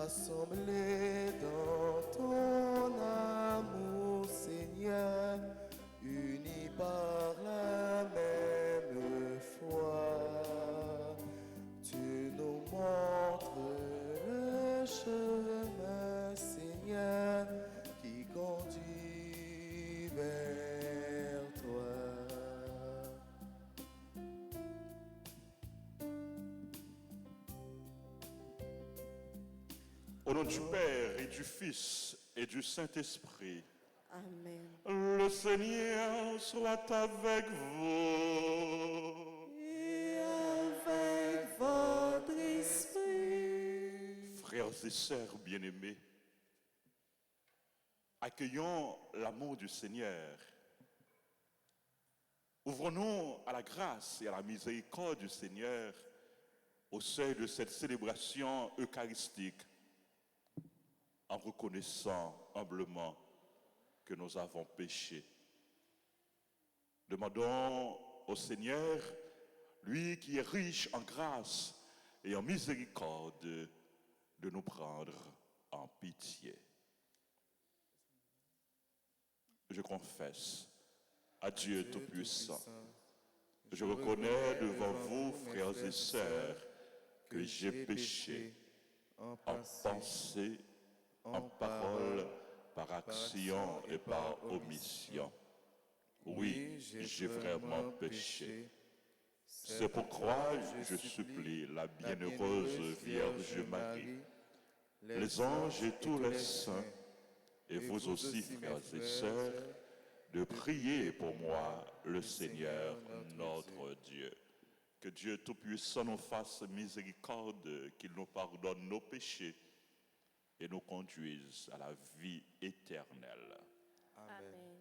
rassemblés dans ton amour, Seigneur, unis par la même foi. Tu nous montres le chemin, Seigneur, qui conduit vers toi. Au nom du Père et du Fils et du Saint-Esprit. Amen. Le Seigneur soit avec vous. Et avec votre esprit. Frères et sœurs bien-aimés, accueillons l'amour du Seigneur. Ouvrons-nous à la grâce et à la miséricorde du Seigneur au seuil de cette célébration eucharistique, en reconnaissant humblement que nous avons péché. Demandons au Seigneur, lui qui est riche en grâce et en miséricorde, de nous prendre en pitié. Je confesse à Dieu Tout-Puissant, je reconnais devant vous, frères et sœurs, que j'ai péché en pensée, en parole, par action et par omission. Oui, j'ai vraiment péché. C'est pourquoi je supplie la bienheureuse Vierge Marie, les anges et tous les saints, et vous aussi, frères et sœurs, de prier pour moi, le Seigneur, notre Dieu. Que Dieu Tout-Puissant nous fasse miséricorde, qu'il nous pardonne nos péchés et nous conduise à la vie éternelle. Amen.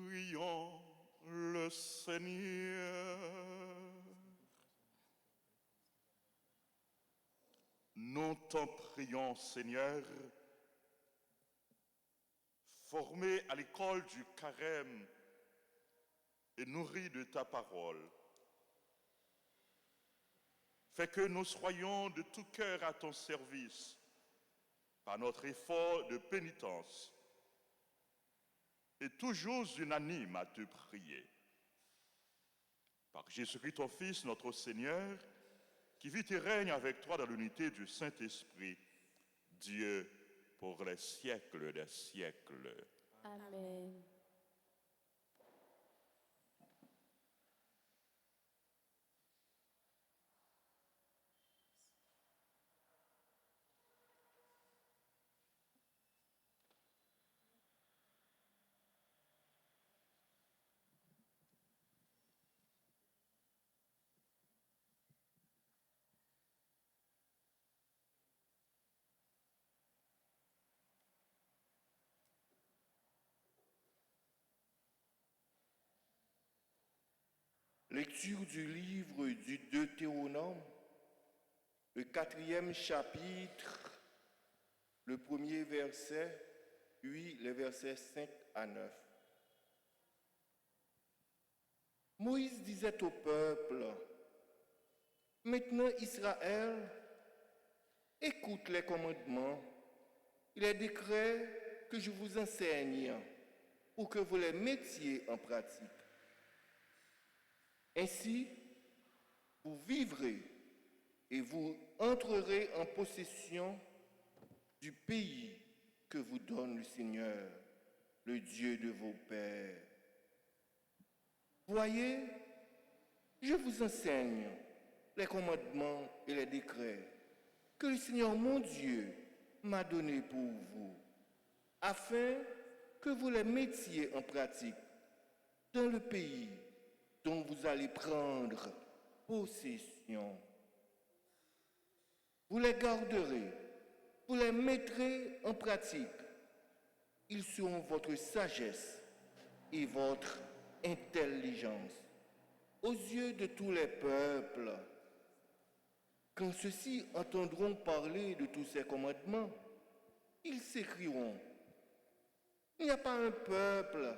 Prions le Seigneur. Nous t'en prions, Seigneur, formés à l'école du Carême et nourris de ta parole, fais que nous soyons de tout cœur à ton service par notre effort de pénitence et toujours unanimes à te prier. Par Jésus-Christ, ton Fils, notre Seigneur, qui vit et règne avec toi dans l'unité du Saint-Esprit, Dieu pour les siècles des siècles. Amen. Lecture du livre du Deutéronome, le 4e chapitre, le premier verset, puis les versets 5 à 9. Moïse disait au peuple, « Maintenant Israël, écoute les commandements et les décrets que je vous enseigne pour que vous les mettiez en pratique. Ainsi, vous vivrez et vous entrerez en possession du pays que vous donne le Seigneur, le Dieu de vos pères. Voyez, je vous enseigne les commandements et les décrets que le Seigneur mon Dieu m'a donnés pour vous, afin que vous les mettiez en pratique dans le pays dont vous allez prendre possession. Vous les garderez, vous les mettrez en pratique. Ils seront votre sagesse et votre intelligence aux yeux de tous les peuples. Quand ceux-ci entendront parler de tous ces commandements, ils s'écrieront, il n'y a pas un peuple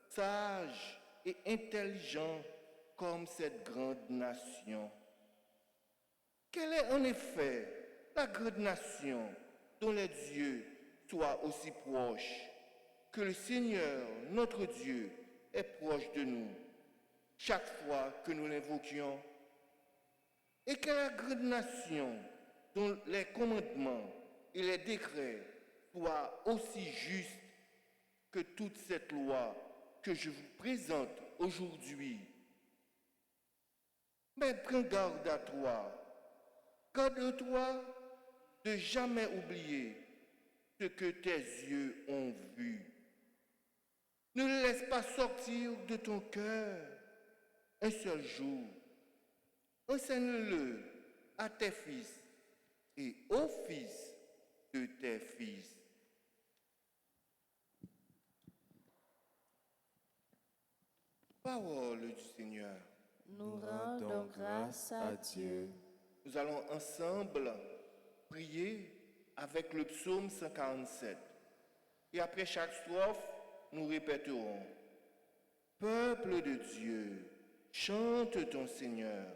sage et intelligent comme cette grande nation. Quelle est en effet la grande nation dont les dieux soient aussi proches que le Seigneur, notre Dieu, est proche de nous chaque fois que nous l'invoquions? Et quelle est la grande nation dont les commandements et les décrets soient aussi justes que toute cette loi que je vous présente aujourd'hui? Mais prends garde à toi, garde-toi de jamais oublier ce que tes yeux ont vu. Ne le laisse pas sortir de ton cœur un seul jour. Enseigne-le à tes fils et aux fils de tes fils. Parole du Seigneur. Nous rendons grâce à Dieu. Nous allons ensemble prier avec le psaume 147. Et après chaque strophe, nous répéterons, « Peuple de Dieu, chante ton Seigneur.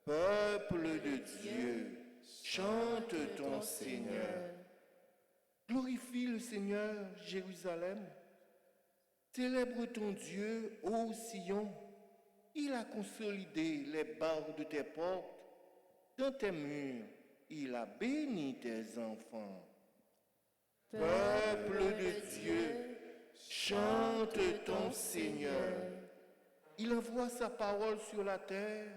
Peuple de Dieu, chante ton Seigneur. Glorifie le Seigneur, Jérusalem. Célèbre ton Dieu, ô Sion. Il a consolidé les barres de tes portes. Dans tes murs, il a béni tes enfants. Peuple de Dieu, chante ton Seigneur. Il envoie sa parole sur la terre.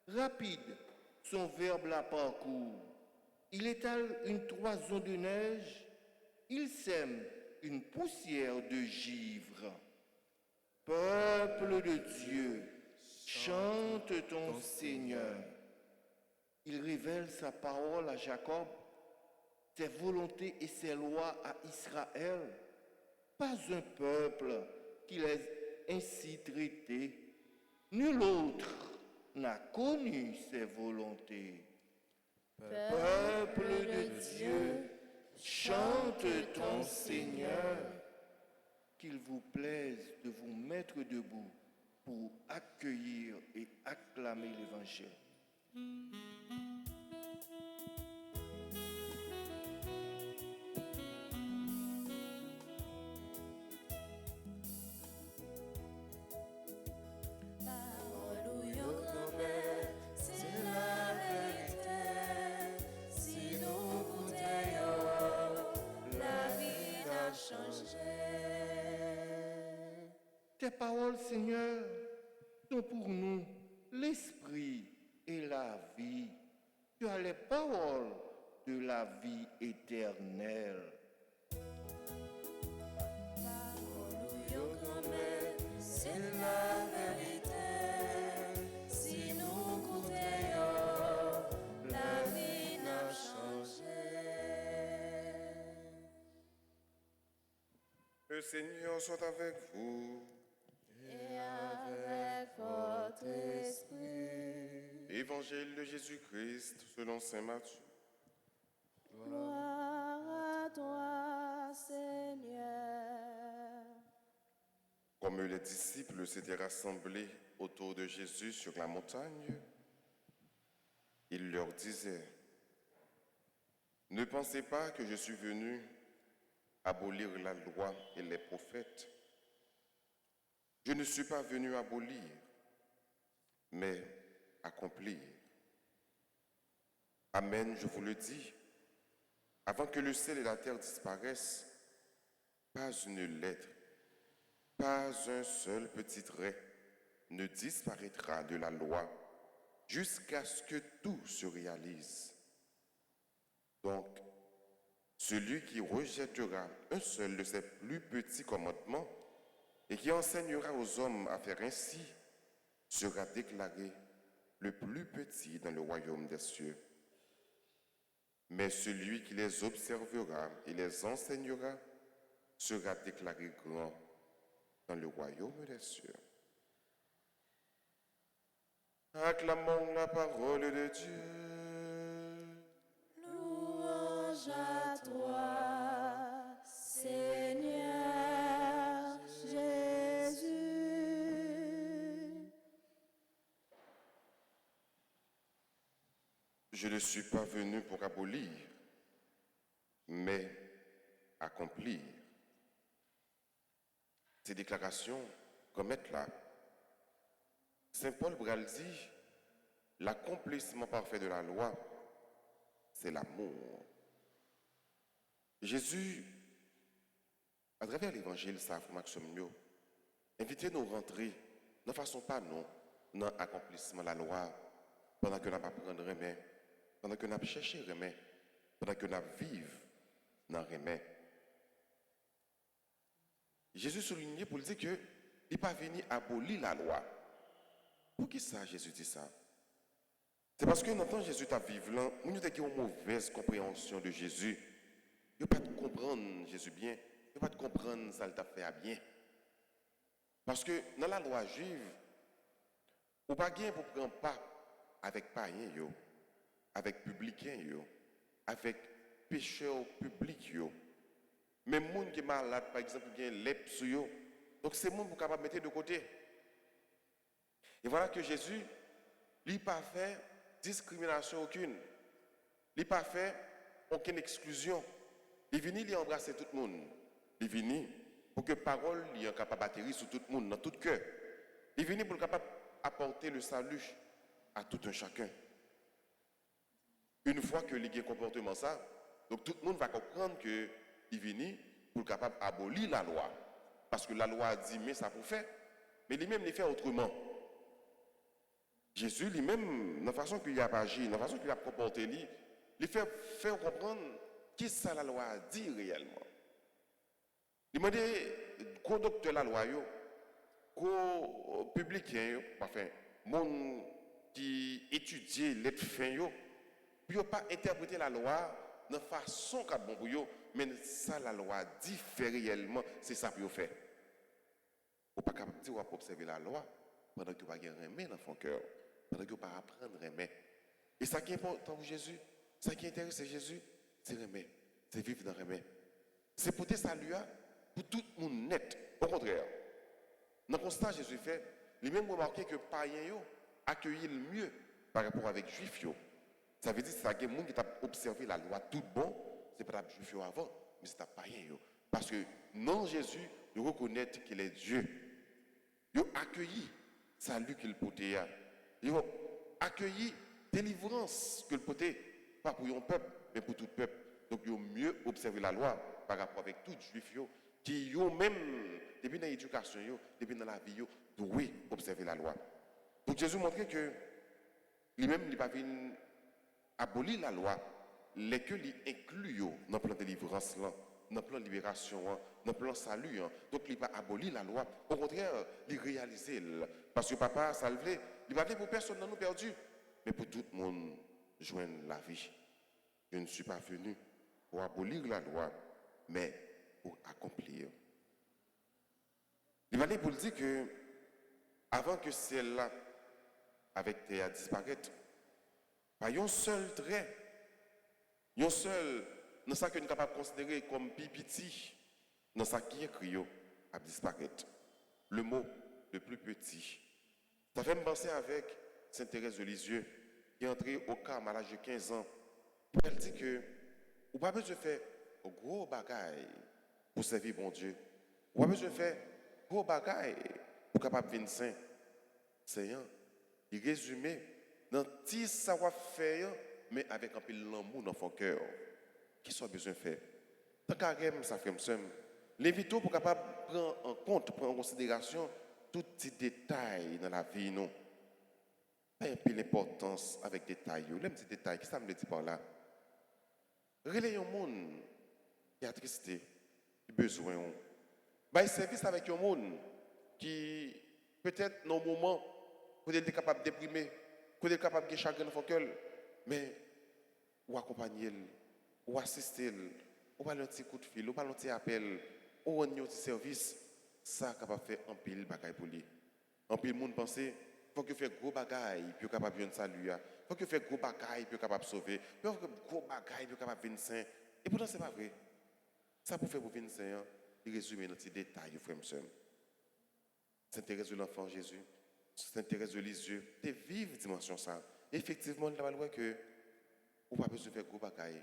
Rapide, son verbe la parcourt. Il étale une toison de neige. Il sème une poussière de givre. Peuple de Dieu, chante ton Seigneur. Il révèle sa parole à Jacob, ses volontés et ses lois à Israël. Pas un peuple qui les ainsi traités. Nul autre n'a connu ses volontés. Peuple de Dieu, chante ton Seigneur. Qu'il vous plaise de vous mettre debout pour accueillir et acclamer l'Évangile. Tes paroles, Seigneur, sont pour nous l'esprit et la vie. Tu as les paroles de la vie éternelle. C'est la vérité. Si nous goûtions, la vie n'a changé. Le Seigneur soit avec vous. Et avec votre Évangile de Jésus-Christ selon saint Matthieu. Gloire à toi, Seigneur. Comme les disciples s'étaient rassemblés autour de Jésus sur la montagne, il leur disait, « Ne pensez pas que je suis venu abolir la loi et les prophètes. Je ne suis pas venu abolir, mais accomplir. Amen, je vous le dis, avant que le ciel et la terre disparaissent, pas une lettre, pas un seul petit trait ne disparaîtra de la loi jusqu'à ce que tout se réalise. Donc, celui qui rejettera un seul de ces plus petits commandements et qui enseignera aux hommes à faire ainsi sera déclaré le plus petit dans le royaume des cieux. Mais celui qui les observera et les enseignera sera déclaré grand dans le royaume des cieux. Acclamons la parole de Dieu. Louange à toi, Seigneur Jésus. Je ne suis pas venu pour abolir, mais accomplir. Ces déclarations remettent là. Saint Paul Bral dit, l'accomplissement parfait de la loi, c'est l'amour. Jésus, à travers l'évangile, ça Maxime, invitez nous à rentrer, ne façon pas non, dans l'accomplissement de la loi, pendant que nous apprenons remède, pendant que nous cherchons remède, pendant que nous vivons dans remède. Jésus soulignait pour dire que il n'est pas venu abolir la loi. Pour qui ça, Jésus dit ça? C'est parce que dans le temps Jésus t'a vécu là, nous avons une mauvaise compréhension de Jésus. Il ne pas comprendre Jésus bien, il ne pas comprendre ça qu'il t'a fait à bien. Parce que dans la loi juive, on pas bien pour prendre part avec païens, avec publicains, avec pécheurs publics. Même les gens qui sont malades, par exemple, qui ont lèpre sur eux. Donc c'est les gens qui sont capables de mettre de côté. Et voilà que Jésus, il n'a pas fait discrimination aucune. Il n'a pas fait aucune exclusion. Il est venu, il a embrassé tout le monde. Il est venu pour que la parole soit capable d'atterrir sur tout le monde, dans tout cœur. Il est venu pour capable apporter le salut à tout un chacun. Une fois que il y a un comportement ça, donc tout le monde va comprendre que il est venu pour capable abolir la loi. Parce que la loi a dit, mais ça pour faire. Mais lui-même, il fait autrement. Jésus lui-même, dans la façon qu'il a agi, dans la façon qu'il a comporté, il fait comprendre qui ça la loi a dit réellement. Il m'a dit, qu'au docteur la loi, qu'au publicain, enfin, monde qui étudie les fins, puis n'a pas interprété la loi de façon qu'a bon pour eux, mais ça la loi dit fait réellement, c'est ça pour faire. Ou pas capable de dire observer la loi pendant que vous n'avez pas remis dans son cœur, pendant que vous n'avez pas apprendre remet. Et ça qui est important pour Jésus, ça qui intéresse Jésus, c'est remet, c'est vivre dans remet. C'est pour te saluer pour tout le monde net. Au contraire, dans le constat Jésus fait, il a même remarqué que les païens accueillent le mieux par rapport avec les juifs. Ça veut dire que c'est quelqu'un qui a observé la loi tout bon, c'est pas les juifs avant, mais c'est les païens. Parce que non Jésus, ils reconnaissent qu'il est Dieu. Ils ont accueilli salut qu'il portait. Ils ont accueilli délivrance qu'il portait, pas pour un peuple, mais pour tout peuple. Donc ils ont mieux observé la loi par rapport avec tout juif qui ont même, depuis dans l'éducation, depuis dans la vie, doivent observer la loi. Donc Jésus montrait que lui-même, il n'a pas venu abolir la loi, les que lui inclut dans le plan de délivrance, dans le plan de libération, dans le plan de salut. Donc il n'a pas aboli la loi. Au contraire, il réalisait. Parce que papa, ça le voulait. Il va dire pour personne dans nous perdu, mais pour tout le monde joindre la vie. Je ne suis pas venu pour abolir la loi, mais pour accomplir. Il va dire pour dire que avant que celle-là, avec terre, disparaisse, Pas un seul trait, un seul, dans ça que nous sommes capables de considérer comme petit, dans ça qui est écrit, à disparaître. Le mot le plus petit. Ça fait me penser avec Sainte Thérèse de Lisieux, qui est entrée au Carme à l'âge de 15 ans. Elle dit que, ou pas besoin de faire gros bagaille pour servir bon Dieu. Ou pas besoin de faire gros bagaille pour capable de venir saint. Seigneur, il résumé dans petit savoir-faire, mais avec un peu l'amour dans son cœur. Qu'est-ce qu'on a besoin de faire? Tant qu'à ça fait l'invito pour capable prendre en compte, prendre en considération tous les détails dans la vie, non? Pas un peu l'importance avec des détails. Les petits détails, qu'est-ce que ça me dit par là? Relayer un monde qui a tristé, qui a besoin. Bah, service avec un monde qui, peut-être, dans un moment, peut être capable de déprimer, peut être capable de chagrin dans son cœur, mais ou accompagner, ou assister, ou pas un petit coup de fil, ou pas un petit appel, ou un petit service, ça capable de faire un pile bagaille pour lui. Un pile monde penser, faut que fait gros bagaille pour capable de saluer, faut que fait gros bagaille pour capable de sauver, faut que gros bagaille pour capable de venir saint. Et pourtant c'est pas vrai. Ça pour faire pour venir saint, il résume dans ces détails, frère et sœur. Sainte Thérèse de l'Enfant Jésus, Sainte Thérèse de Lisieux, des vives dimensions ça. Effectivement, il va que on pas besoin de faire gros bagaille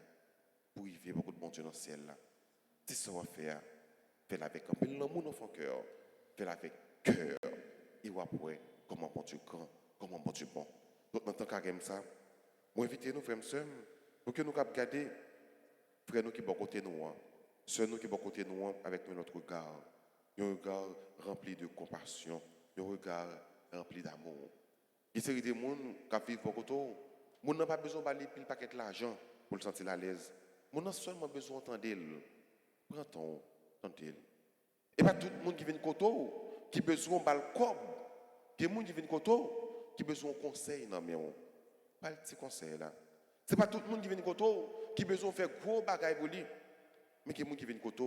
pour y vivre beaucoup de bon Dieu dans le ciel là. C'est ça qu'on va faire. Fais-le avec un peu l'amour dans son cœur. Fais-le avec cœur. Et on après, comment bon Dieu grand, comment bon Dieu bon. Donc, en tant qu'aime ça, moi, invitez nous, frères et sœurs, pour que nous puissions regarder, frères nous qui sont côté nous, sœurs nous qui sont côté nous, avec notre regard. Un regard rempli de compassion, un regard rempli d'amour. Il y a des gens qui vivent beaucoup de temps. Ils n'ont pas besoin de pile paquet d'argent pour le sentir à l'aise. Ils ont seulement besoin d'entendre. Prends ton entendre. Et pas tout le monde qui vient de côté qui a besoin de balcon. Il y a des gens qui viennent de côté qui a besoin de conseil. Non, mais pas le petit conseil là. Ce n'est pas tout le monde qui vient de côté qui a besoin de faire gros bagages pour lui. Mais il y a des gens qui viennent de côté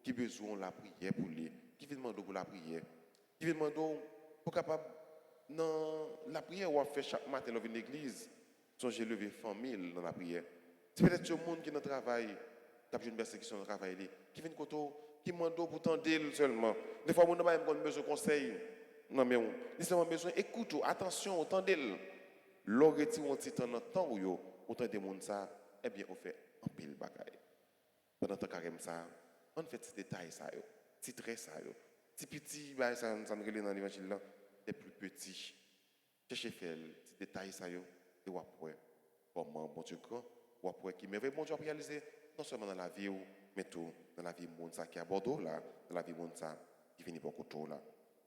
qui a besoin de la prière pour lui. Qui vient demander pour la prière. Qui vient demander pour capable dans la prière on fait chaque matin dans une église. J'ai levé famille dans la prière. C'est peut-être ce monde qui est dans le travail, qui a une persécution dans le travail, qui vient de côté, qui demande pour tendre seulement. Des fois, on n'a pas besoin de conseil. Non, mais on a besoin d'écoute, attention, entendez-le. Lorsque on est dans notre temps où on entend des gens ça, eh bien, on fait un pile bagaille. Pendant ce temps ça, on fait ces détails, ça, ces traits, ça, ces petits, ça nous relève dans l'évangile là, les plus petits. Cherchez faire ces détails, ça, et ou après, comment bon Dieu grand, ou après qui merveille bon Dieu réaliser, non seulement dans la vie, mais tout dans la vie monde ça qui est à Bordeaux là, dans la vie monde ça qui finit beaucoup tôt là.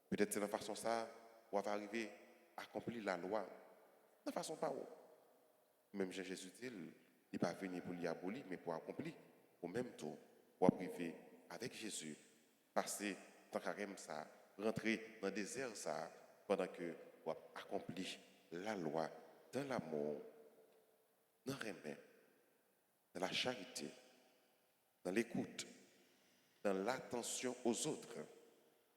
Peut-être c'est de la façon ça, on va arriver à accomplir la loi. De la façon pas où. Même Jésus dit, il n'est pas venu pour l'y abolir, mais pour accomplir. Au même temps, pour arriver avec Jésus, passer tant qu'à ça, rentrer dans le désert ça, pendant que on accomplir la loi dans l'amour, dans le remède, dans la charité, dans l'écoute, dans l'attention aux autres.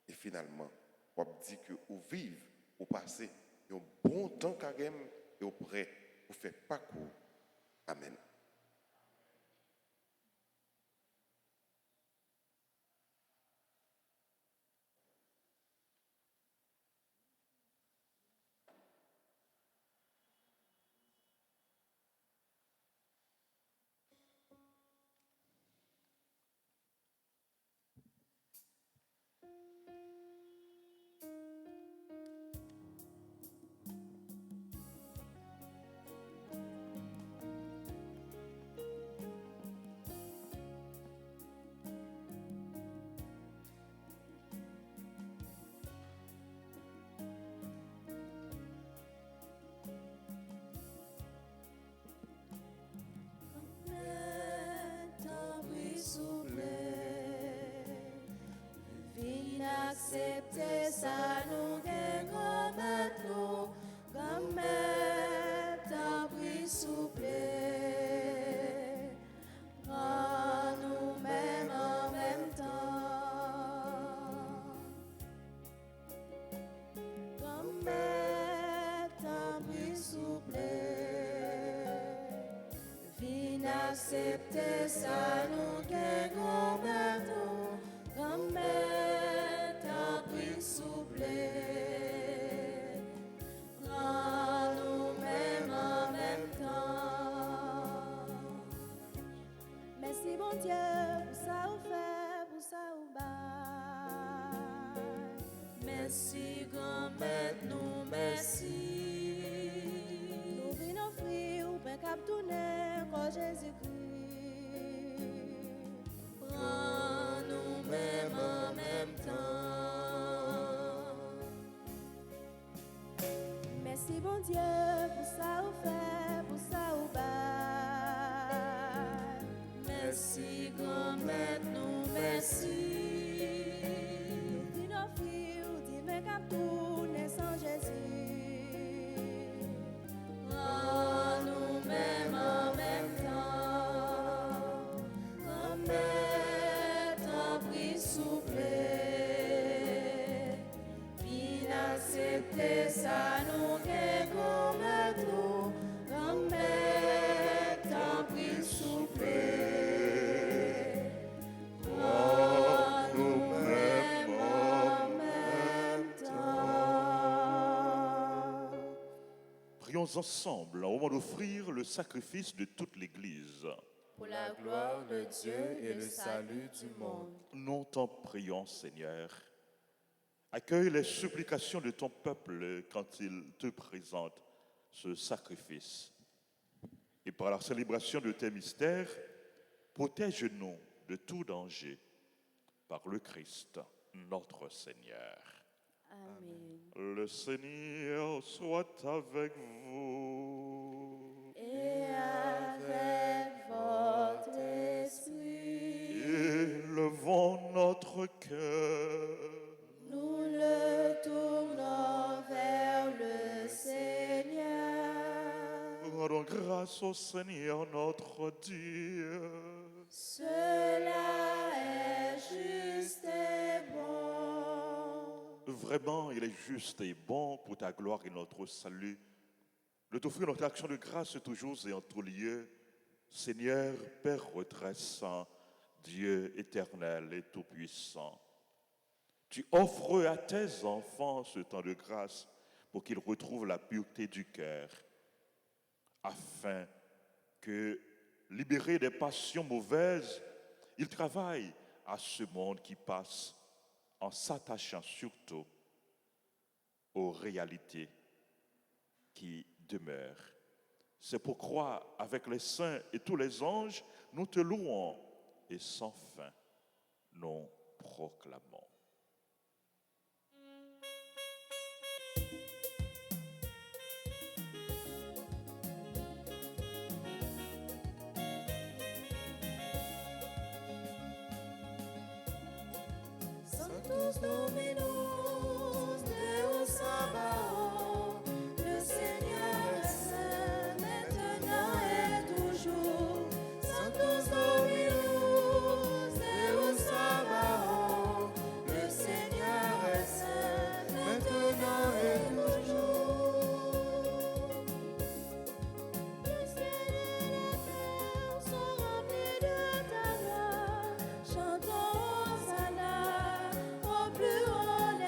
Et finalement, on dit que vous vivez, vous passez un bon temps carême et vous prêt pour faire parcours. Amen. Accepter ça nous gagne comme nous, comme ta pris souple. Quand nous mêmes en même temps, comme ta pris souple. accepter ça, nous gagnons grand-mère, grand-mère, t'as pris souple. Prends nous-mêmes en même temps. Merci bon Dieu pour ça ou fait, pour ça ou bas. Merci grand-mère, nous merci. Nous venons offrir ou ben cap tourner quand Jésus-Christ. Prends nous-mêmes en même temps. Merci bon Dieu pour ça ou fait, pour ça ou bas. Merci grand-mère, nous merci. Nous venons offrir ou divin cap tourner sans Jésus. Prends nous-mêmes en même temps. Grand-mère, t'en prie souple. Bien accepter ça, nous gagnons maintenant. Grand-mère, t'en prie souple. Prends nous-mêmes en même temps. Prions ensemble au moment d'offrir le sacrifice de toute l'Église. Pour la gloire de Dieu et le salut du monde. Nous t'en prions, Seigneur. Accueille les supplications de ton peuple quand il te présente ce sacrifice. Et par la célébration de tes mystères, protège-nous de tout danger par le Christ, notre Seigneur. Amen. Le Seigneur soit avec vous. Et avec votre esprit, Élevons notre cœur. nous le tournons vers le Seigneur. Rendons grâce au Seigneur notre Dieu. Cela est juste et bon. Vraiment, il est juste et bon pour ta gloire et notre salut de t'offrir notre action de grâce toujours et en tout lieu. Seigneur, Père redressant, Dieu éternel et tout-puissant, tu offres à tes enfants ce temps de grâce pour qu'ils retrouvent la pureté du cœur, afin que, libérés des passions mauvaises, ils travaillent à ce monde qui passe en s'attachant surtout aux réalités qui demeurent. C'est pourquoi, avec les saints et tous les anges, nous te louons et sans fin, nous proclamons. Sanctus Dominus, Deus Sabaoth, le Seigneur est saint, maintenant et toujours. Sanctus Dominus, Deus Sabaoth, le Seigneur est saint, maintenant et toujours. Le ciel et la terre sont remplis de ta gloire. Chantons Hosanna au plus haut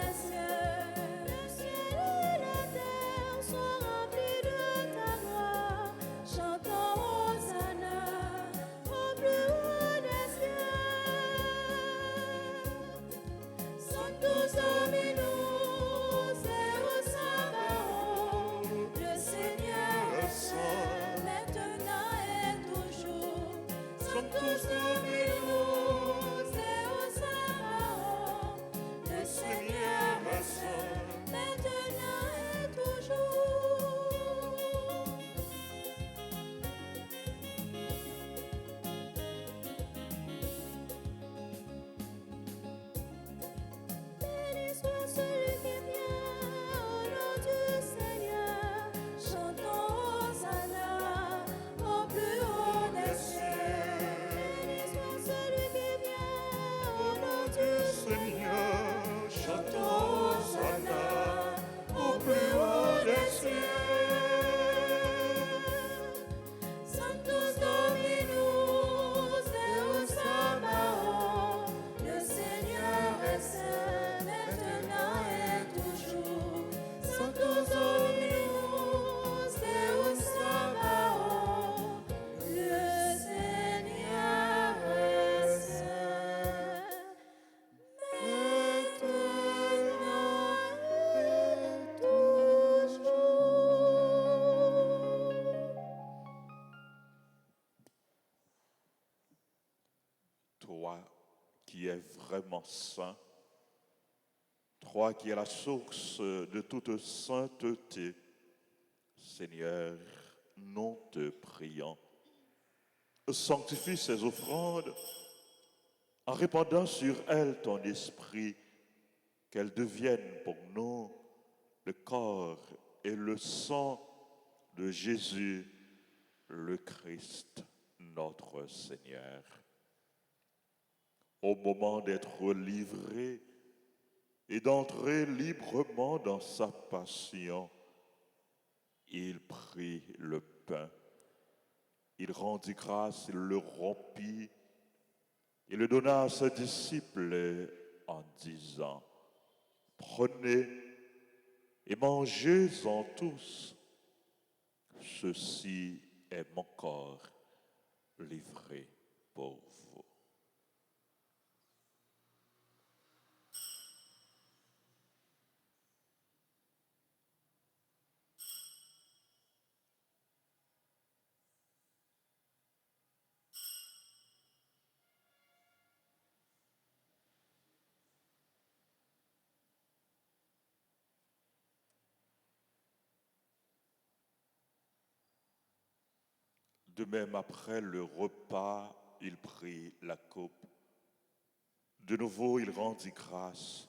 est vraiment saint, toi qui es la source de toute sainteté, Seigneur, nous te prions. Sanctifie ces offrandes en répandant sur elles ton esprit, qu'elles deviennent pour nous le corps et le sang de Jésus, le Christ, notre Seigneur. Au moment d'être livré et d'entrer librement dans sa passion, il prit le pain, il rendit grâce, il le rompit, il le donna à ses disciples en disant, « Prenez et mangez-en tous, ceci est mon corps livré pour vous. » De même, après le repas, il prit la coupe. De nouveau, il rendit grâce.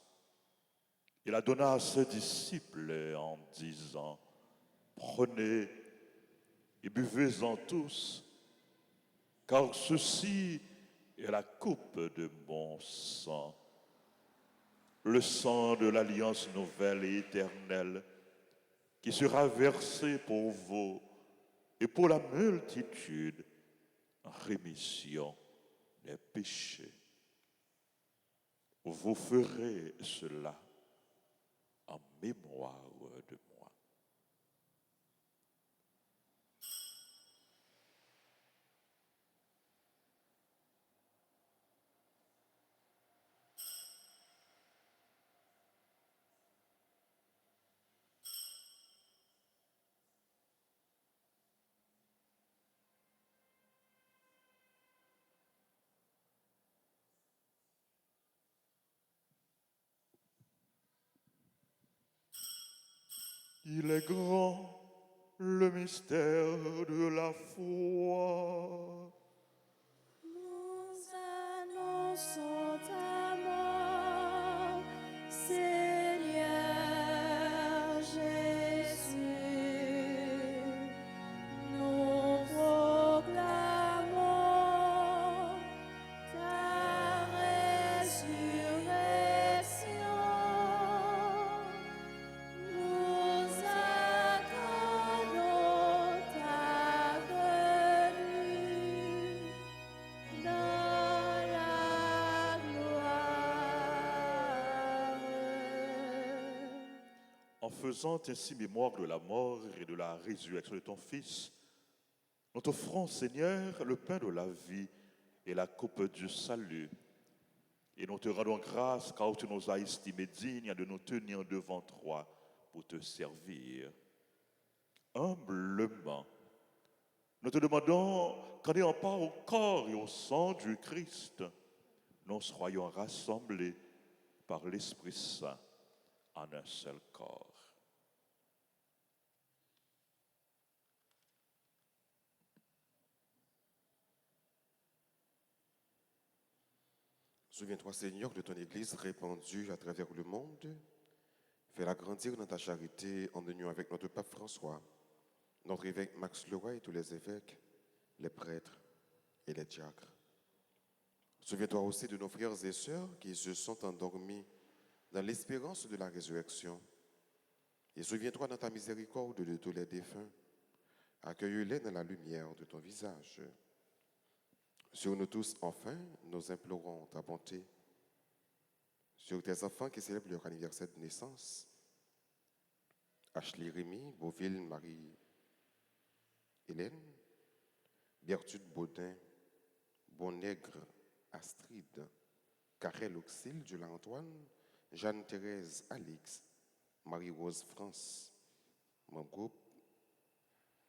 Il la donna à ses disciples en disant, « Prenez et buvez-en tous, car ceci est la coupe de mon sang, le sang de l'alliance nouvelle et éternelle, qui sera versé pour vous et pour la multitude en rémission des péchés. Vous ferez cela en mémoire de moi. » Il est grand le mystère de la foi. Nous annonçons ta mort, Seigneur Jésus. Nous proclamons ta résurrection. Nous attendons ta venue dans la gloire. En faisant ainsi mémoire de la mort et de la résurrection de ton Fils, nous t'offrons, Seigneur, le pain de la vie et la coupe du salut. Et nous te rendons grâce car tu nous as estimés dignes de nous tenir devant toi pour te servir. Humblement, nous te demandons qu'en ayant part au corps et au sang du Christ, nous soyons rassemblés par l'Esprit Saint en un seul corps. Souviens-toi, Seigneur, de ton Église répandue à travers le monde. Fais-la grandir dans ta charité en union avec notre pape François, notre évêque Max Leroy et tous les évêques, les prêtres et les diacres. Souviens-toi aussi de nos frères et sœurs qui se sont endormis dans l'espérance de la résurrection. Et souviens-toi dans ta miséricorde de tous les défunts. Accueille-les dans la lumière de ton visage. Sur nous tous, enfin, nous implorons ta bonté. Sur tes enfants qui célèbrent leur anniversaire de naissance, Ashley Rémy, Beauville, Marie-Hélène, Berthude Baudin, Bonnègre, Astrid, Karel Auxil, Jules Antoine, Jeanne-Thérèse Alix, Marie-Rose France, mon groupe,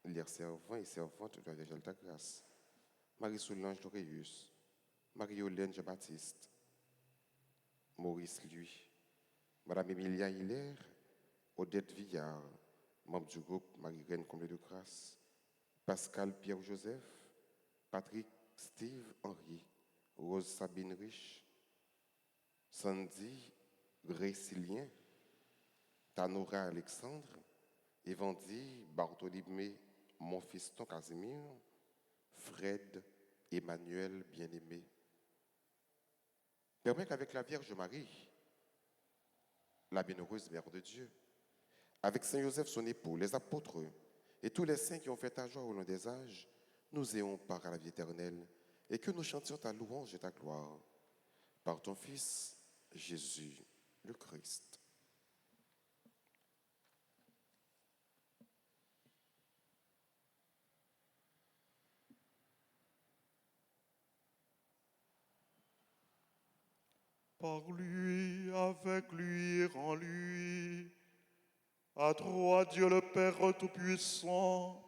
les servants et servantes de la Vierge de Grâce, Marie-Solange Doréus, Marie-Hélène Jean-Baptiste, Maurice Lui, Madame Emilia Hilaire, Odette Villard, membre du groupe Marie-Reine Comblé de Grâce, Pascal Pierre-Joseph, Patrick Steve Henry, Rose Sabine Rich, Sandy Grécilien, Tanora Alexandre, Evandi Bartholomé Monfiston Casimir, Fred Emmanuel Bien-Aimé. Permets qu'avec la Vierge Marie, la bienheureuse Mère de Dieu, avec Saint Joseph son époux, les apôtres et tous les saints qui ont fait ta joie au long des âges, nous ayons part à la vie éternelle et que nous chantions ta louange et ta gloire par ton Fils Jésus le Christ. Par lui, avec lui et en lui, à toi Dieu le Père Tout-Puissant,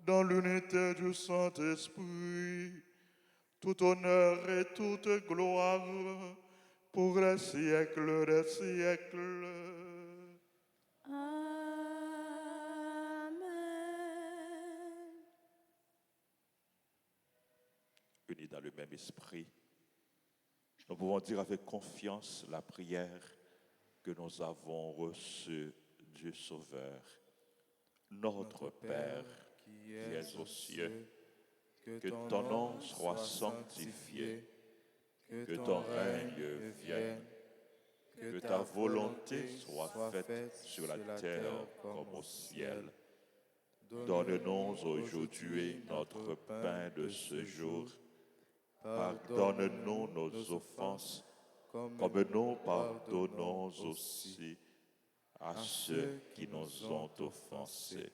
dans l'unité du Saint-Esprit, tout honneur et toute gloire pour les siècles des siècles. Amen. Unis dans le même esprit, nous pouvons dire avec confiance la prière que nous avons reçue du Sauveur. Notre Père, qui es aux cieux, que ton nom soit sanctifié, que ton règne vienne, que ta volonté soit faite sur la terre comme au ciel. Donne-nous aujourd'hui notre pain de ce jour. Pardonne-nous nos offenses, comme nous pardonnons aussi à ceux qui nous ont offensés.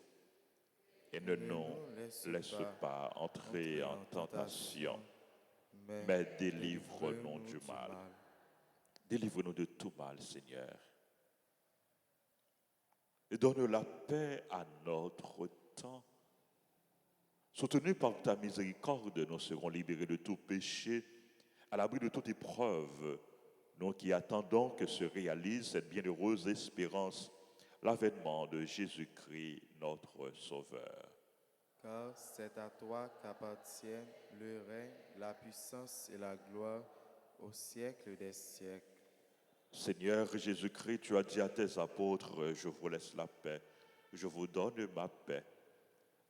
Et ne nous laisse pas entrer en tentation, mais délivre-nous du mal. Délivre-nous de tout mal, Seigneur. Et donne la paix à notre temps. Soutenus par ta miséricorde, nous serons libérés de tout péché, à l'abri de toute épreuve, nous qui attendons que se réalise cette bienheureuse espérance, l'avènement de Jésus-Christ, notre Sauveur. Car c'est à toi qu'appartiennent le règne, la puissance et la gloire au siècle des siècles. Seigneur Jésus-Christ, tu as dit à tes apôtres, je vous laisse la paix, je vous donne ma paix.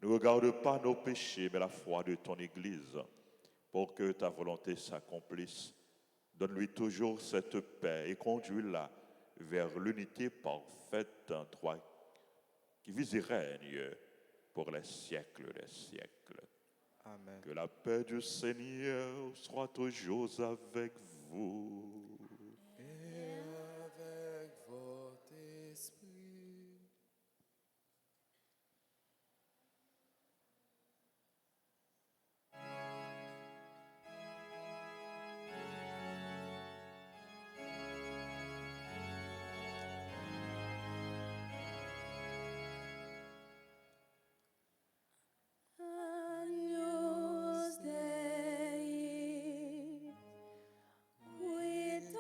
Ne regarde pas nos péchés, mais la foi de ton Église, pour que ta volonté s'accomplisse. Donne-lui toujours cette paix et conduis-la vers l'unité parfaite en toi, qui vis et règne pour les siècles des siècles. Amen. Que la paix du Seigneur soit toujours avec vous. Et avec votre esprit. Agnus Dei, qui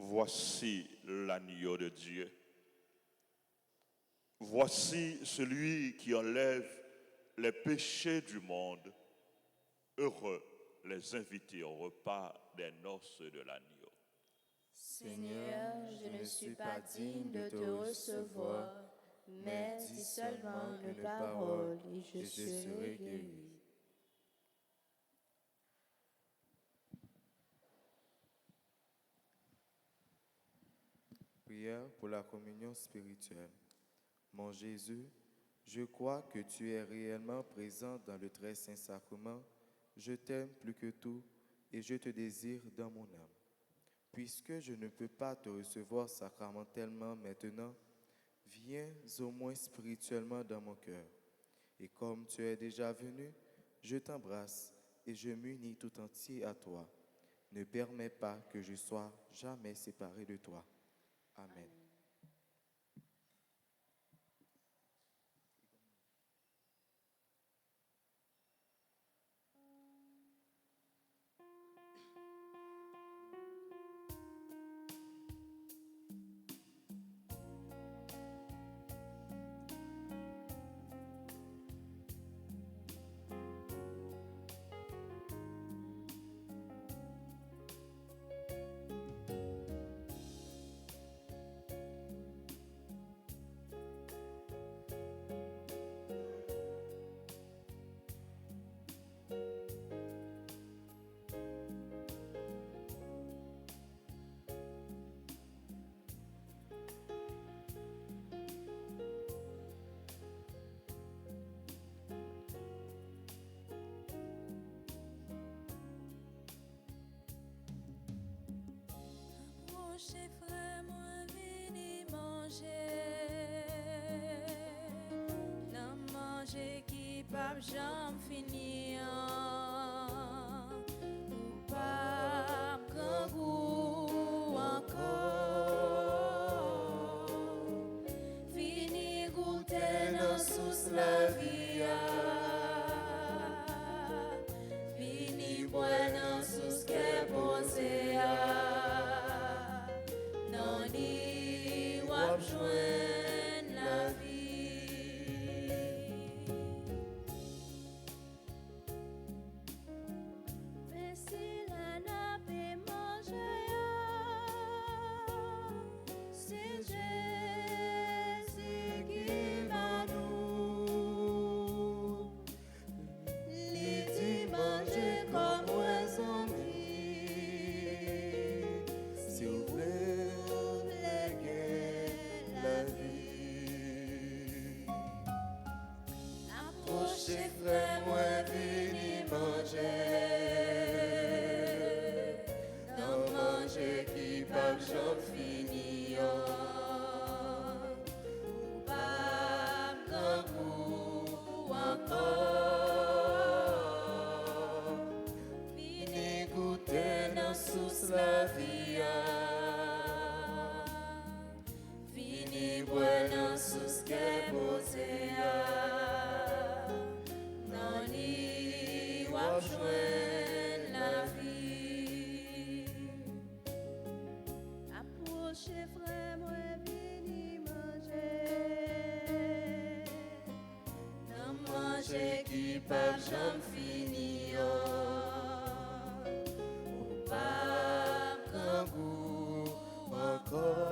Voici l'agneau de Dieu. Voici celui qui enlève les péchés du monde. Heureux les invités au repas des noces de l'agneau. Seigneur, je ne suis pas digne de te recevoir, mais dis seulement une parole et je serai guéri. Prière pour la communion spirituelle. Mon Jésus, je crois que tu es réellement présent dans le très saint sacrement. Je t'aime plus que tout et je te désire dans mon âme. Puisque je ne peux pas te recevoir sacramentellement maintenant, viens au moins spirituellement dans mon cœur. Et comme tu es déjà venu, je t'embrasse et je m'unis tout entier à toi. Ne permets pas que je sois jamais séparé de toi. Amen. Approchez frère, moi vini manger. Nan manger qui pas jamais fini. Ou pas grand goût encore. Fini goûter dans sous la vie. Fini boire dans sous qu'est posé. Joindre la vie. Mais si la nappe est mangée, c'est Jésus qui va nous. Les dit manger comme oiseau. Si vous voulez la vie. Approchez frère, moi vini manger. Non manger qui pas jamais fini. Ou pas grand goût encore. Fini goûter dans sous la vie. Fini boire dans sous qu'est posé. Non li wap joindre la vie. Approchez frère, moi vini manger. Non manger qui pas jamais fini. Ou pas grand goût encore.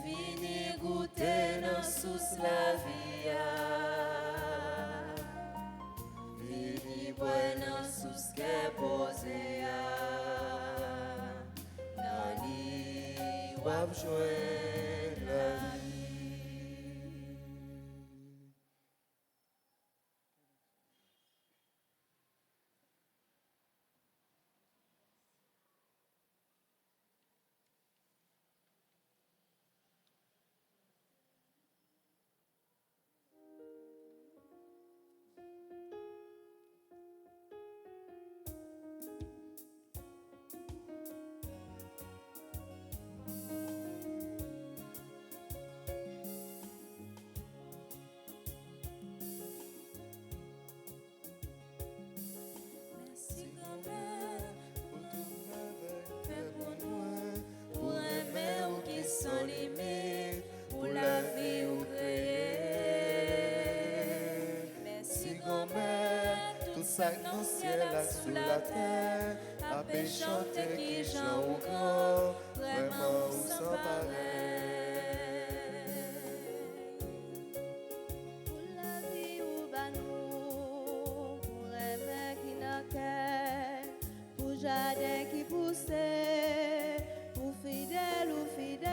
Fini goûter dans sous la vie. Fini boire dans sous qu'est posé. Non li wap joindre la vie. ça dans le ciel, là sous la terre, après chanter qui Jean au grand, vraiment ou sans pareil. Pour la vie ou banou, pour rêver qui n'a qu'elle, pour jardin qui poussait, pour fidèle ou fidèle.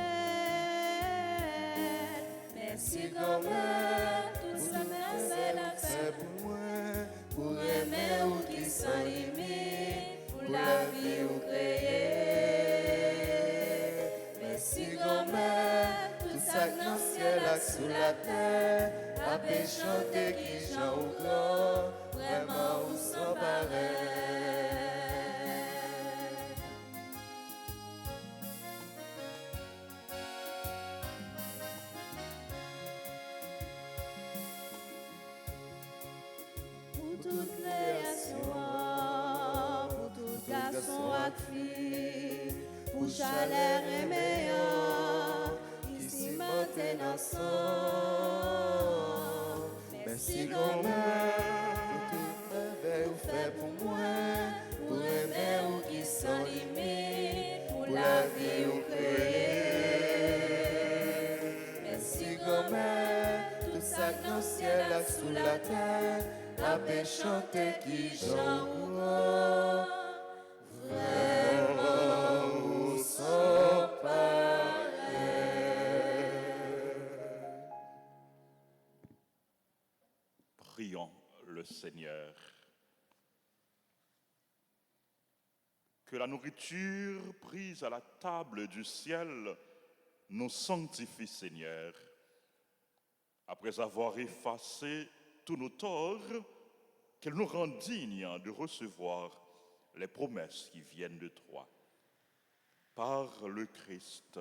Merci grand-mère, tout ça merci la C'est pour moi, pour aimer ou qui sans limite, pour la vie ou créer. Merci grand-mère, tout ça dans le ciel, là sous la terre, après chanter qui Jean au grand, vraiment ou sans pareil. Pour toute création, pour tout garçon et fille, pour chaleur et meilleur, ici maintenant ensemble. Merci grand-mère, tout merveille ou fait pour moi, pour aimer ou qui sans limite, pour la vie ou créer. Merci grand-mère, tout ça dans le ciel, là sous la terre, après chanter qui Jean ou vraiment ou sans pareil. Prions le Seigneur. Que la nourriture prise à la table du ciel nous sanctifie, Seigneur. Après avoir effacé tous nos torts, qu'elle nous rende dignes de recevoir les promesses qui viennent de toi. Par le Christ,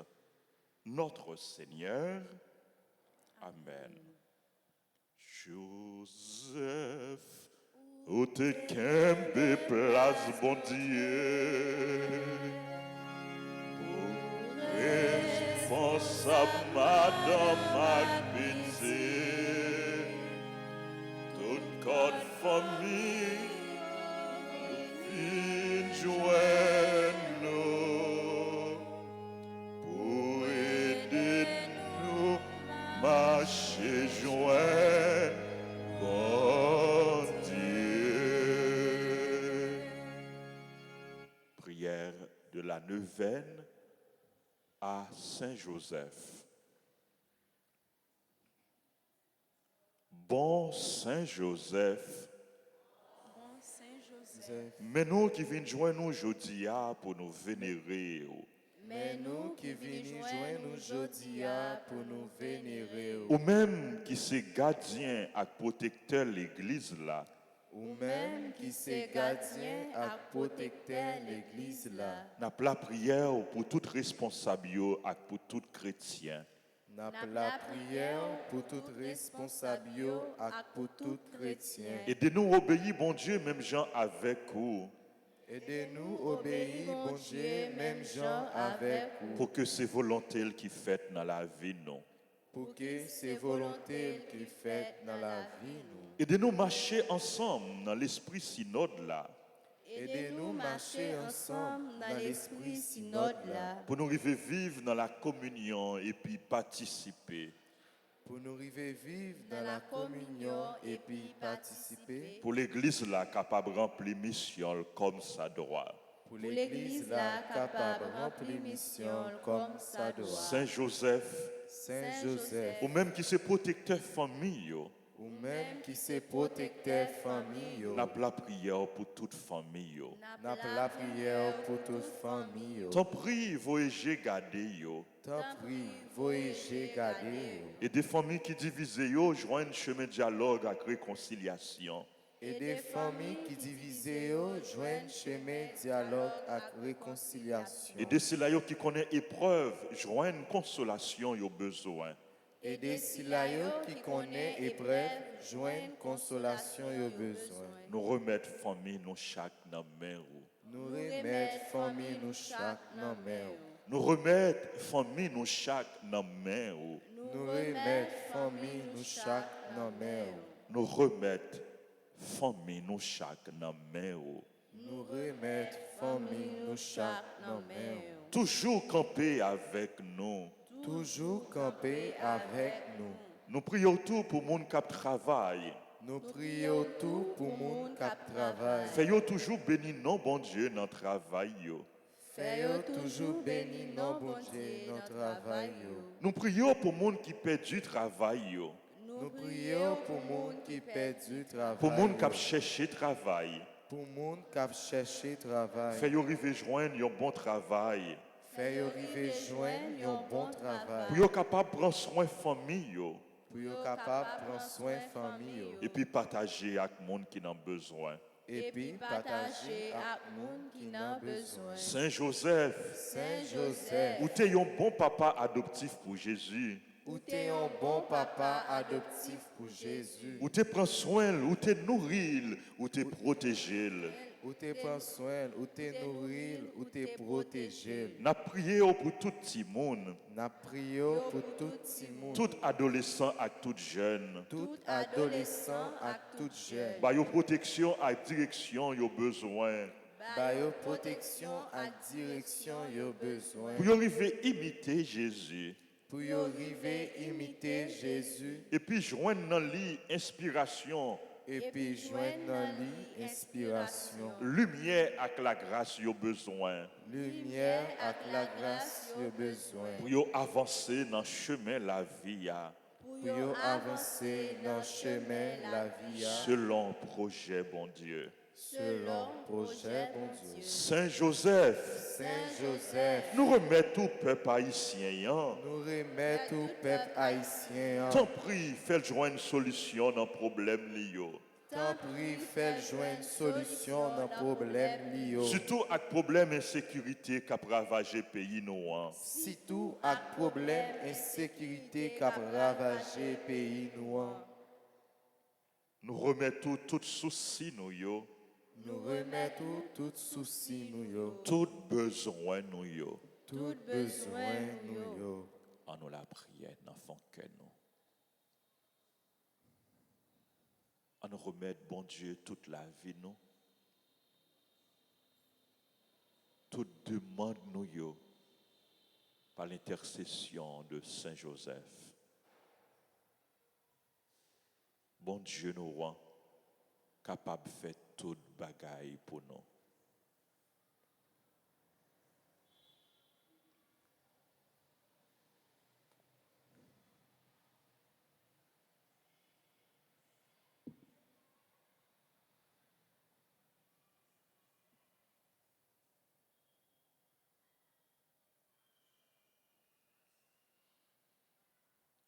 notre Seigneur. Amen. Joseph, où te kembe place, bon Dieu, pour réponse à Madame Pitié, toute code famille, nous joignons pour aider nous marcher joint, bon Dieu. Prière de la neuvaine à Saint Joseph. Bon Saint Joseph, Bon Saint-Joseph, mais nous qui venons joindre nous aujourd'hui pour nous vénérer, mais nous qui venons joindre nous aujourd'hui pour nous vénérer, ou même qui c'est gardien et protecteur de l'église là, ou même qui c'est gardien et protecteur l'église là, n'a pas la prière pour tout responsable et pour tout chrétien. n'a pas la prière pour tout responsable et pour tout chrétien. Aidez-nous à obéir, bon Dieu, même gens avec vous, Aidez-nous obéir, bon Dieu, même gens avec vous, pour que c'est volonté qui fait dans la vie, non. pour que c'est volonté qui fait dans la vie nous. Aidez-nous à marcher ensemble dans l'esprit synode là, Aidez-nous marcher ensemble dans l'esprit synode là, pour nous arriver vivre dans la communion et puis participer, pour nous arriver vivre dans la communion et puis participer, pour l'église là capable de remplir mission comme ça doit. pour l'église là capable de remplir mission comme ça doit. Saint Joseph, Saint Joseph, ou même qui c'est protecteur famille, ou même qui c'est protecteur famille, n'a pas la prière pour toute famille. n'a pas la prière pour toute famille. T'en prie, voyagez, gardez yo. T'en prie, voyagez, gardez. Et des familles qui divisent yo, joignent chemin de dialogue avec réconciliation. Et des familles qui divisées joignent chemin dialogue avec réconciliation. Et de ceux-là yo qui connaissent épreuve, joignent consolation yo besoin. Et des silayos qui connaissent épreuve joignent consolation et besoin. Nous remettre famille nous chaque dans main. Nous remettre famille nous chaque dans main. Nous remettre famille nous chaque dans main. Nous remettre famille nous chaque dans main. Nous remettre famille nous chaque dans main ou. Nous remettre famille nous chaque dans main. Toujours camper avec nous. Toujours camper avec nous. Nous prions tout pour monde qui travaille. Nous prions tout pour monde qui travaille. Fais-yo toujours béni non bon Dieu dans le travail yo. Fais-yo toujours béni non bon Dieu dans travail. Nous prions pour monde qui perd du travail yo. Nous prions pour monde qui perd du travail. Pour monde qui cherche travail. Pour monde qui cherche travail. Fais-yo arriver joindre un bon travail. Fais-yo arriver joindre un bon travail. Pour yo capable prendre soin famille yo. Pour yo capable prendre soin famille. Et puis partager avec monde qui en a besoin. Et puis partager avec monde qui en a besoin. Saint Joseph. Saint Joseph. Ou t'es un bon papa adoptif pour Jésus. Ou t'es un bon papa adoptif pour Jésus. Ou t'es prend soin, ou t'es nourri, ou t'es protégé. Ou t'es prend soin, ou t'es nourri, ou t'es protégé. N'a prié pour tout petit monde. N'a prié pour tout petit monde. Tout adolescent et tout jeune. Tout adolescent et tout jeune. Bah yo protection et direction yo besoin. Bah yo protection et direction yo besoin. Pour yo arriver imiter Jésus. Pour y arriver imiter Jésus. Et puis joindre dans lui inspiration. Et puis joindre dans lui inspiration. Lumière avec la grâce yo besoin. Lumière avec la grâce yo besoin. Pour yo avancer dans le chemin la vie a. Pour y avancer dans le chemin la vie a. Selon projet bon Dieu. Selon projet bon Dieu. Saint Joseph. Saint Joseph. Nous remettons tout peuple haïtien. Nous remettons tout peuple haïtien. Tant pis, faites joindre une solution dans le problème lié. Tant pis, faites joindre une solution dans le problème lié. Surtout avec problème d'insécurité qui a ravagé le pays noir. Surtout avec problème d'insécurité qui a ravagé le pays noir. Nous remettons tout souci nous yo. Nous remettons tout souci nous yo. Tout besoin nous yo. Tout besoin nous yo. En nous la prière dans fond que nous. En nous remettre bon Dieu toute la vie nous. Toute demande nous yo par l'intercession de Saint Joseph. Bon Dieu nous rend capable de faire toute bagaille pour nous.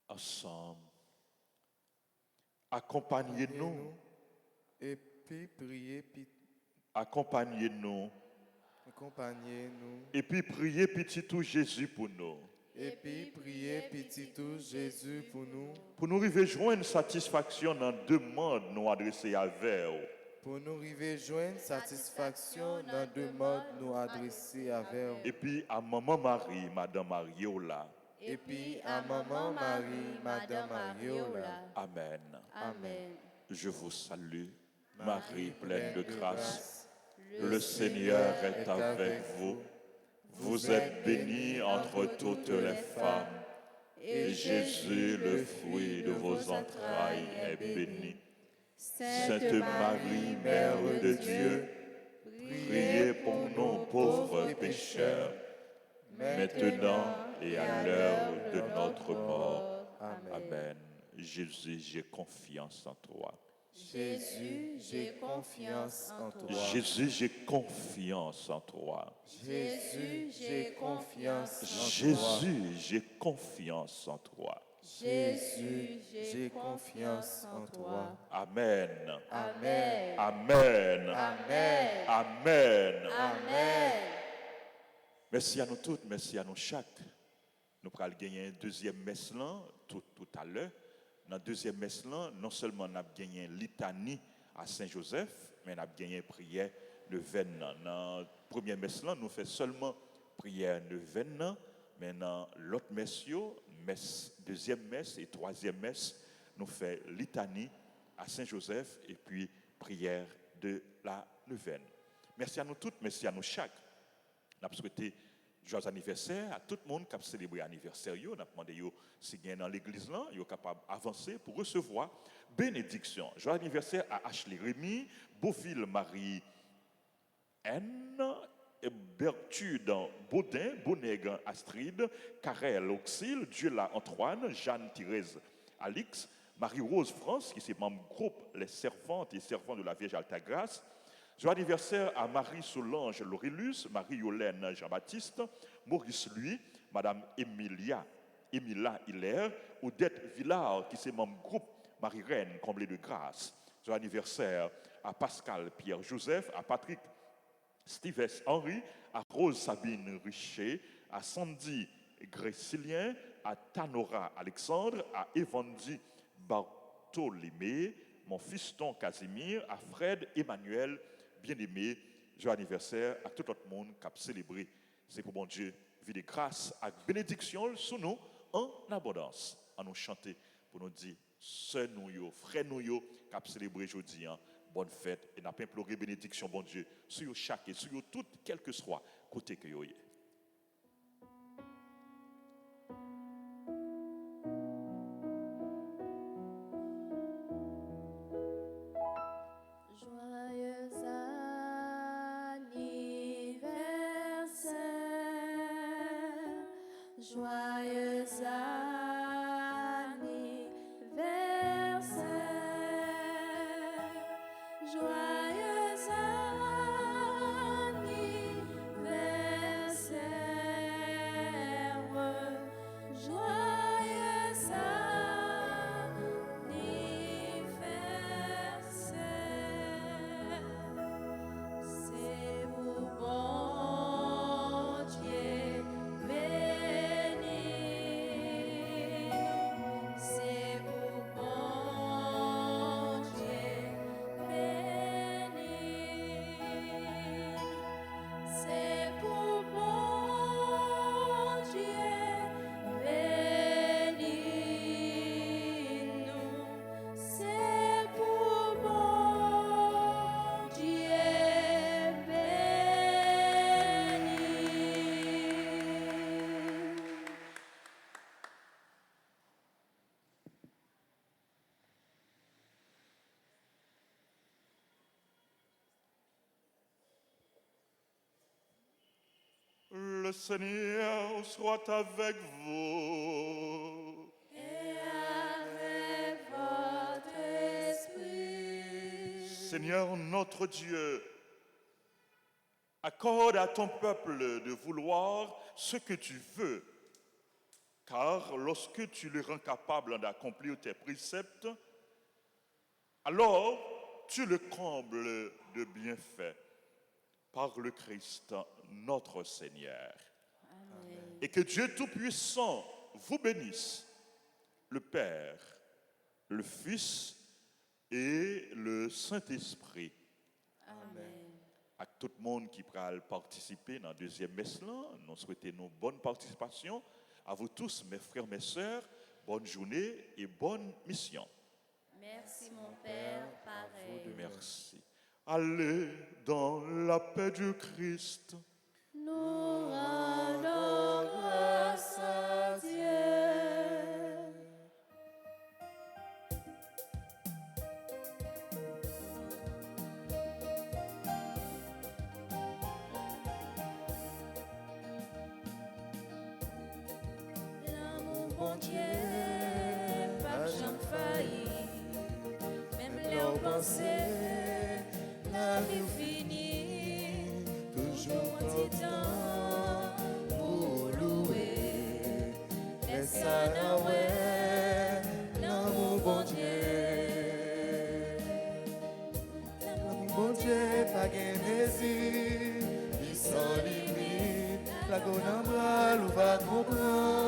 Ensemble, accompagnez-nous. Et puis priez, puis Accompagnez-nous. accompagnez-nous. Et puis priez petit tout Jésus pour nous. Et puis priez, petit tout Jésus pour nous. Pour nous arriver joindre satisfaction dans la demande nous adresser à vous. Pour nous arriver joindre satisfaction dans la demande nous adresser à vous. Et puis à Maman Marie, Madame Mariola. Et puis à Maman Marie, Madame Mariola. Amen. Amen. Je vous salue, Marie pleine de grâce. Le Seigneur est avec vous. Vous êtes bénie entre toutes les femmes. Et Jésus, le fruit de vos entrailles, est béni. Sainte Marie, Mère de Dieu, priez pour nous pauvres pécheurs, maintenant et à l'heure de notre mort. Amen. Jésus, j'ai confiance en toi. Jésus, j'ai confiance en toi. Jésus, j'ai confiance en toi. Jésus, j'ai confiance en toi. Jésus, j'ai confiance en toi. Jésus, j'ai confiance en toi. Amen. Amen. Amen. Amen. Amen. Amen. Merci à nous toutes, merci à nous chaque. Nous allons gagner une deuxième messe là, tout à l'heure. Dans la deuxième messe là, non seulement nous avons gagné une litanie à Saint-Joseph, mais nous avons gagné une prière de Venna. Dans la première messe là, nous faisons seulement prière de Venna, mais dans l'autre messe, deuxième messe et troisième messe, nous faisons litanie à Saint-Joseph et puis prière de la neuvaine. Merci à nous toutes, merci à nous chaque. Nous avons souhaité joyeux anniversaire à tout le monde qui a célébré l'anniversaire. Nous avons demandé si vous êtes dans l'église, vous êtes capable d'avancer pour recevoir bénédiction. Joyeux anniversaire à Ashley Rémy, Beauville Marie N, Berthude Baudin, Bonègue Astrid, Karel Auxil, Dieula Antoine, Jeanne Thérèse Alix, Marie-Rose France, qui est membre groupe Les Servantes et Servants de la Vierge Altagrace. Joyeux anniversaire à Marie-Solange Laurillus, Marie-Yolène Jean-Baptiste, Maurice Louis, Madame Emila Hilaire, Odette Villard, qui est membre groupe Marie-Reine Comblée de Grâce. Joyeux anniversaire à Pascal Pierre-Joseph, à Patrick Stevens Henry, à Rose Sabine Richer, à Sandy Grécilien, à Tanora Alexandre, à Evandi Bartholémé, mon fiston Casimir, à Fred Emmanuel, bien-aimé, joyeux anniversaire à tout le monde qui a célébré. C'est pour mon Dieu, vie de grâce et bénédiction sur nous en abondance. À nous chanter pour nous dire, sœurs nous, frères nous, qui a célébré aujourd'hui. Bonne fête et n'a pas imploré bénédiction, bon Dieu, sur chaque et sur tout, quel que soit côté que vous êtes. Joyeux anniversaire, joyeux anniversaire, joyeux anniversaire, joyeux c'est pour bon Dieu béni, c'est pour bon Dieu béni. Le Seigneur soit avec vous. Et avec votre esprit. Seigneur notre Dieu, accorde à ton peuple de vouloir ce que tu veux, car lorsque tu le rends capable d'accomplir tes préceptes, alors tu le combles de bienfaits par le Christ notre Seigneur. Amen. Et que Dieu Tout-Puissant vous bénisse, le Père, le Fils et le Saint-Esprit. Amen. À tout le monde qui pourra participer dans la deuxième messe, nous souhaitons une bonne participation. À vous tous, mes frères, mes sœurs, bonne journée et bonne mission. Merci mon Père, pareil. Merci. Allez dans la paix du Christ. Nous rendons grâce à Dieu. L'amour bon Dieu, pas jamais failli, même leurs pensées, la vie finie, toujours en temps pour louer. Laisse ça l'amour bon Dieu. L'amour bon Dieu, pas gain désir, il sans limite. La gonne en bras, ou va comprendre.